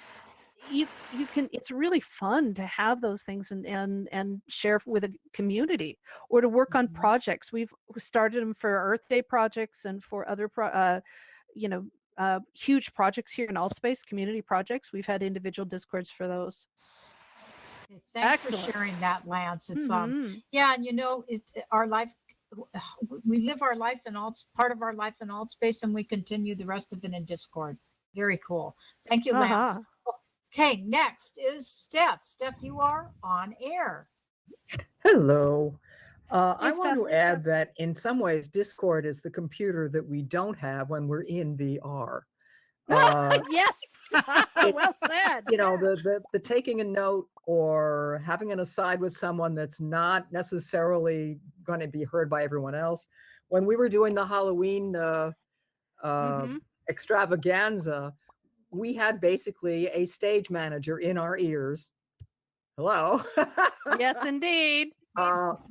B: you can, it's really fun to have those things and share with a community, or to work on
A: Mhm.
B: projects. We've started them for Earth Day projects and for other you know huge projects here in Altspace, community projects. We've had individual discords for those.
A: Okay, thanks for
B: Excellent.
A: sharing that, Lance. It's
B: Hmm.
A: yeah, and our life, we live our life in part of our life in alt space, and we continue the rest of it in Discord. Very cool. Thank you, Lance.
B: Uh-huh.
A: Okay, next is Steph. Steph, you are on air.
E: Hello. I
B: Hey,
E: want
B: Steph.
E: to add that in some ways, Discord is the computer that we don't have when we're in VR.
B: Yes. Well said.
E: The taking a note or having an aside with someone that's not necessarily going to be heard by everyone else. When we were doing the Halloween
B: Hmm.
E: extravaganza, we had basically a stage manager in our ears. Hello.
B: Yes, indeed.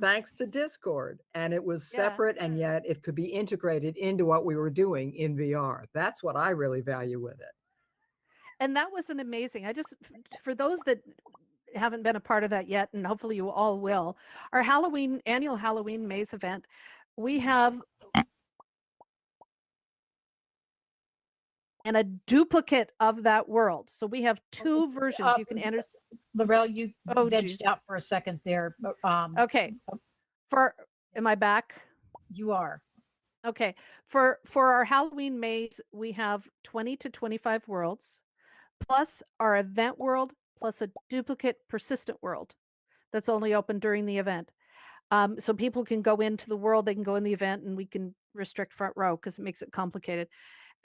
E: Thanks to Discord. And it was
B: Yeah.
E: separate, and yet it could be integrated into what we were doing in VR. That's what I really value with it.
B: And that was an amazing. For those that haven't been a part of that yet, and hopefully you all will, our annual Halloween Maze event, we have and a duplicate of that world. So we have two versions you can enter.
A: Laurel, you
B: Oh,
A: vegged
B: geez.
A: out for a second there.
B: Okay. Am I back?
A: You are.
B: Okay. For our Halloween maze, we have 20 to 25 worlds, plus our event world, plus a duplicate persistent world that's only open during the event. So people can go into the world, they can go in the event, and we can restrict front row because it makes it complicated.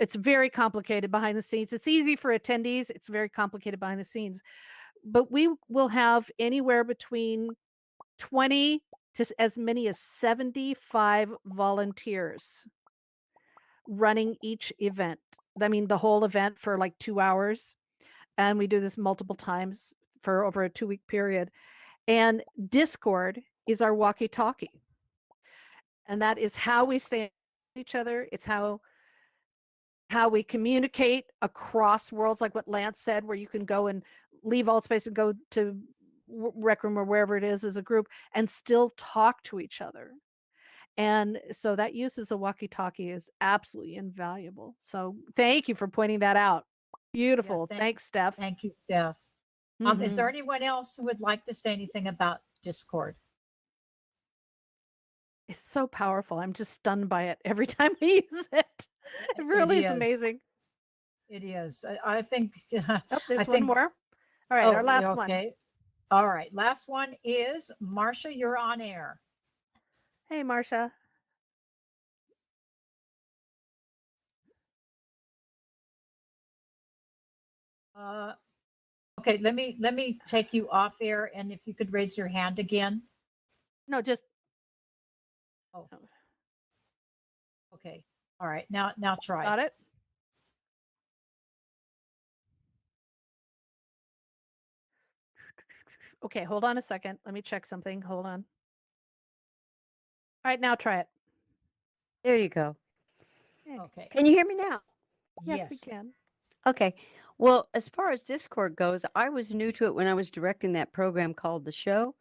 B: It's very complicated behind the scenes. It's easy for attendees. It's very complicated behind the scenes. But we will have anywhere between 20 to as many as 75 volunteers running each event. I mean, the whole event for like 2 hours. And we do this multiple times for over a 2-week period. And Discord is our walkie-talkie. And that is how we stay with each other. It's how we communicate across worlds, like what Lance said, where you can go and leave Altspace and go to Rec Room or wherever it is as a group and still talk to each other. And so that use as a walkie-talkie is absolutely invaluable. So thank you for pointing that out. Beautiful. Thanks, Steph.
A: Thank you, Steph. Is there anyone else who would like to say anything about Discord?
B: It's so powerful. I'm just stunned by it every time we use it. It really is amazing.
A: It is. I think.
B: Oh, there's
A: I
B: one
A: think,
B: more. All right, our last one.
A: Okay. All right. Last one is Marcia. You're on air.
B: Hey, Marcia.
A: Okay. Let me take you off air, and if you could raise your hand again.
B: No, just.
A: Oh. Okay. All right. Now try.
B: Got it. Okay, hold on a second. Let me check something. Hold on. All right, now try it.
C: There you go.
A: Okay.
C: Can you hear me now?
B: Yes, we can.
C: Okay. Well, as far as Discord goes, I was new to it when I was directing that program called The Show.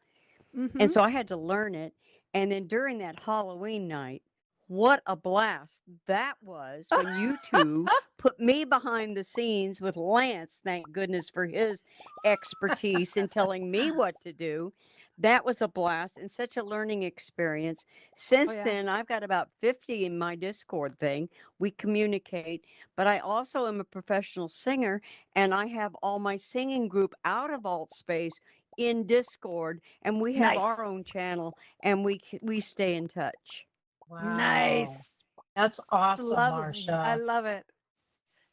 C: And so I had to learn it. And then during that Halloween night, what a blast that was when you two put me behind the scenes with Lance, thank goodness for his expertise in telling me what to do. That was a blast and such a learning experience. Since then, I've got about 50 in my Discord thing. We communicate, but I also am a professional singer, and I have all my singing group out of Altspace in Discord, and we have our own channel, and we stay in touch.
A: Wow.
B: Nice.
A: That's awesome,
B: I
A: Marcia.
B: love it.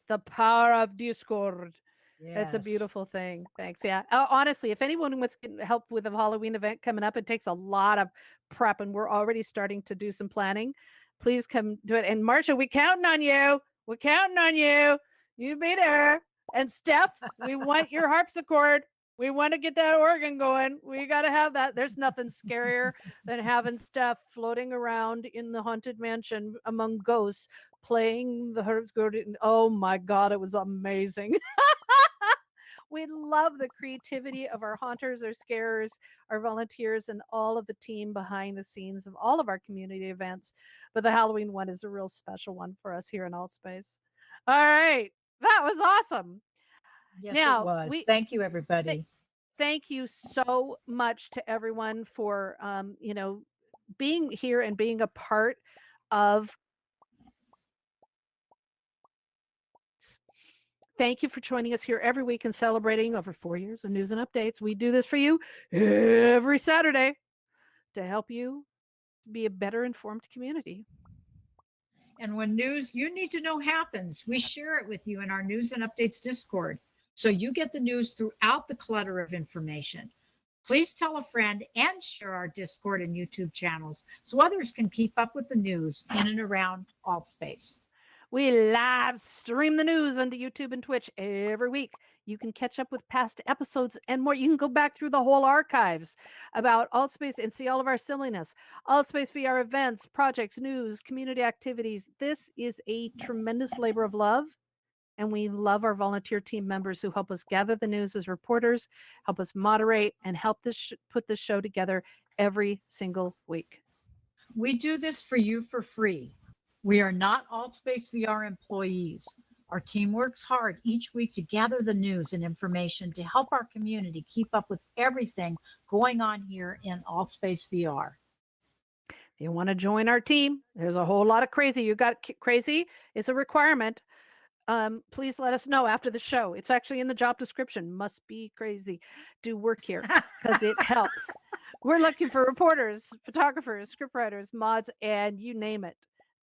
B: The power of Discord. It's a
A: Yes.
B: beautiful thing. Thanks. Yeah. Honestly, if anyone wants help with a Halloween event coming up, it takes a lot of prep, and we're already starting to do some planning. Please come do it. And Marcia, we're counting on you. We're counting on you. You be there. And Steph, we want your harpsichord. We want to get that organ going. We got to have that. There's nothing scarier than having Steph floating around in the haunted mansion among ghosts playing the harpsichord. Oh my God, it was amazing. We love the creativity of our haunters, our scarers, our volunteers, and all of the team behind the scenes of all of our community events. But the Halloween one is a real special one for us here in Altspace. All right. That was awesome.
A: Yes,
B: Now,
A: it was. Thank you, everybody.
B: Thank you so much to everyone for, being here and being a part of. Thank you for joining us here every week and celebrating over 4 years of news and updates. We do this for you every Saturday to help you be a better informed community.
A: And when news you need to know happens, we share it with you in our news and updates Discord. So you get the news throughout the clutter of information. Please tell a friend and share our Discord and YouTube channels so others can keep up with the news in and around Altspace.
B: We live stream the news onto YouTube and Twitch every week. You can catch up with past episodes and more. You can go back through the whole archives about Altspace and see all of our silliness. Altspace VR events, projects, news, community activities. This is a tremendous labor of love. And we love our volunteer team members who help us gather the news as reporters, help us moderate, and help put this show together every single week.
A: We do this for you for free. We are not Altspace VR employees. Our team works hard each week to gather the news and information to help our community keep up with everything going on here in AltSpace VR.
B: If you want to join our team, there's a whole lot of crazy. You got crazy is a requirement. Please let us know after the show. It's actually in the job description. Must be crazy. Do work here because it helps. We're looking for reporters, photographers, scriptwriters, mods, and you name it.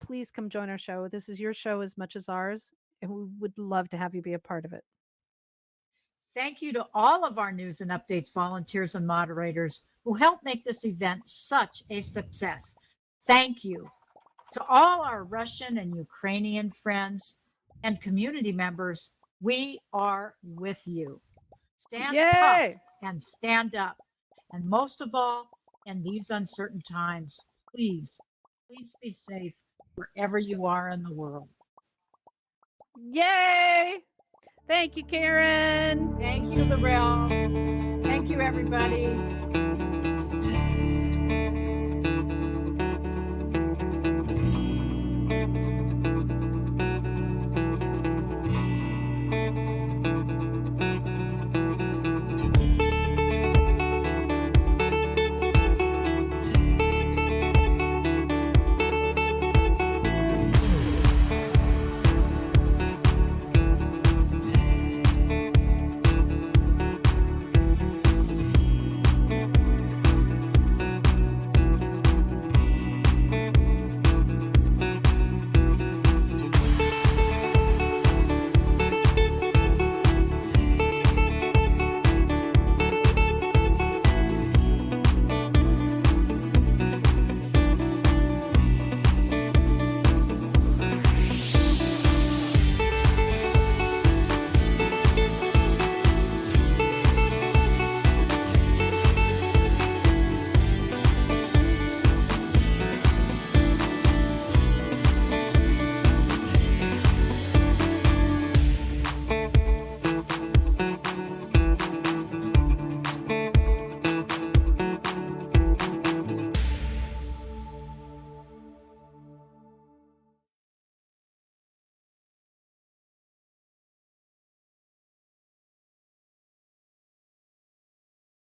B: Please come join our show. This is your show as much as ours, and we would love to have you be a part of it.
A: Thank you to all of our news and updates volunteers and moderators who helped make this event such a success. Thank you to all our Russian and Ukrainian friends and community members. We are with you. Stand
B: Yay!
A: tough and stand up. And most of all, in these uncertain times, please be safe wherever you are in the world.
B: Yay! Thank you, Karen.
A: Thank you, Lorel. Thank you, everybody.